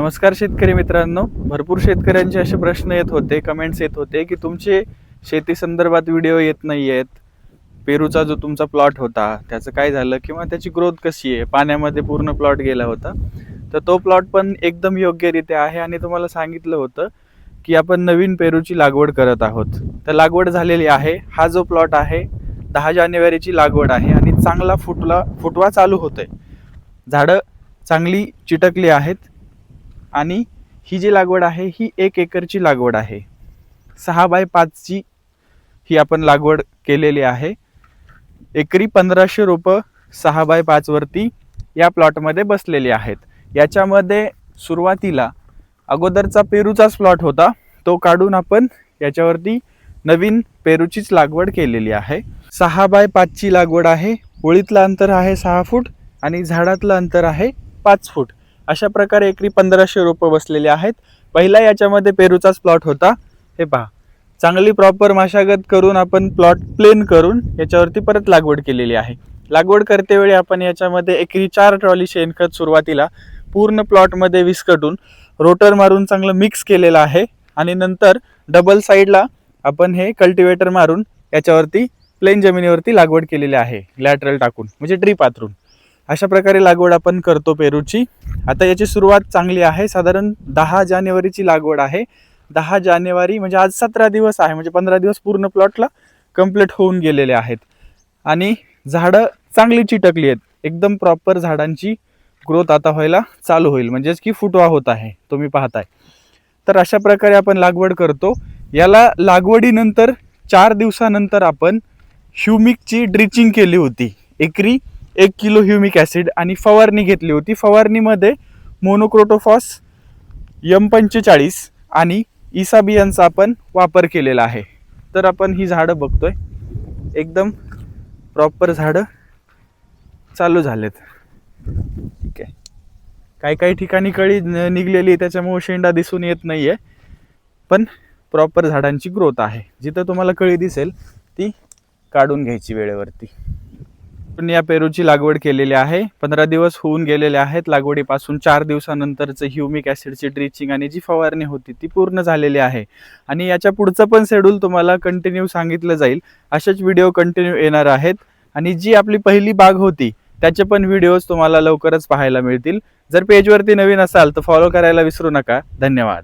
नमस्कार शेतकरी मित्रांनो, भरपूर शेतकऱ्यांचे असे प्रश्न येत होते, कमेंट्स येत होते की तुमचे शेती संदर्भात व्हिडिओ येत नाही आहेत. पेरूचा जो तुमचा प्लॉट होता त्याचं काय झालं किंवा त्याची ग्रोथ कशी आहे, पाण्यामध्ये पूर्ण प्लॉट गेला होता. तर तो प्लॉट पण एकदम योग्यरित्या आहे आणि तुम्हाला सांगितलं होतं की आपण नवीन पेरूची लागवड करत आहोत. तर लागवड झालेली आहे. हा जो प्लॉट आहे 10 जानेवारीची लागवड आहे आणि चांगला फुटवा चालू होतोय. झाडं चांगली चिटकली आहेत आणि ही जी लागवड आहे ही 1 एकरची लागवड आहे. 6x5 ची ही आपण लागवड केलेली आहे. एकरी 1500 रोपं 6x5 वरती या प्लॉटमध्ये बसलेली आहेत. याच्यामध्ये सुरुवातीला अगोदरचा पेरूचाच प्लॉट होता, तो काढून आपण याच्यावरती नवीन पेरूचीच लागवड केलेली आहे. 6x5 ची लागवड आहे. ओळीतलं अंतर आहे 6 फूट आणि झाडातलं अंतर आहे 5 फूट. अशा प्रकारे एकरी 1500 रोपं बसलेली आहेत. पहिला याच्यामध्ये पेरूचाच प्लॉट होता. हे पहा, चांगली प्रॉपर मशागत करून आपण प्लॉट प्लेन करून याच्यावरती परत लागवड केलेली आहे. लागवड करतेवेळी आपण याच्यामध्ये एकरी 4 ट्रॉली शेणखत सुरुवातीला पूर्ण प्लॉटमध्ये विस्कटून रोटर मारून चांगलं मिक्स केलेलं आहे आणि नंतर डबल साईडला आपण हे कल्टिवेटर मारून याच्यावरती प्लेन जमिनीवरती लागवड केलेली आहे, लॅटरल टाकून म्हणजे ड्रीप पाथरून. अशा प्रकारे लागवड आपण करतो पेरूची. आता याची सुरुवात चांगली आहे. साधारण 10 जानेवारीची लागवड आहे. 10 जानेवारी म्हणजे आज 17 दिवस आहे, म्हणजे 15 दिवस पूर्ण प्लॉटला कंप्लीट होऊन गेलेले आहेत आणि झाडं चांगली चिटकली आहेत. एकदम प्रॉपर झाडांची ग्रोथ आता व्हायला चालू होईल, म्हणजेच की फुटवा होत आहे, तुम्ही पाहताय. तर अशा प्रकारे आपण लागवड करतो. याला लागवडीनंतर 4 दिवसानंतर आपण ह्युमिकची ड्रिचिंग केली होती. एकरी 1 किलो ह्युमिक ॲसिड आणि फवारणी घेतली होती. फवारणीमध्ये मोनोक्रोटोफॉस M45 आणि इसाबियनचा आपण वापर केलेला आहे. तर आपण ही झाडं बघतोय, एकदम प्रॉपर झाडं चालू झालेत. ठीक आहे, काही ठिकाणी कळी निघलेली त्याच्यामुळे शेंडा दिसून येत नाहीये, पण प्रॉपर झाडांची ग्रोथ आहे. जिथं तुम्हाला कळी दिसेल ती काढून घ्यायची वेळेवरती. आपण या पेरूची लागवड केलेली आहे. 15 दिवस होऊन गेलेले आहेत लागवडीपासून. 4 दिवसानंतरचं ह्युमिक ॲसिडची ड्रिचिंग आणि जी फवारणी होती ती पूर्ण झालेली आहे आणि याच्या पुढचं पण शेड्यूल तुम्हाला कंटिन्यू सांगितलं जाईल. असेच व्हिडिओ कंटिन्यू येणार आहेत आणि जी आपली पहिली बाग होती त्याचे पण व्हिडिओज तुम्हाला लवकरच पाहायला मिळतील. जर पेजवरती नवीन असाल तर फॉलो करायला विसरू नका. धन्यवाद.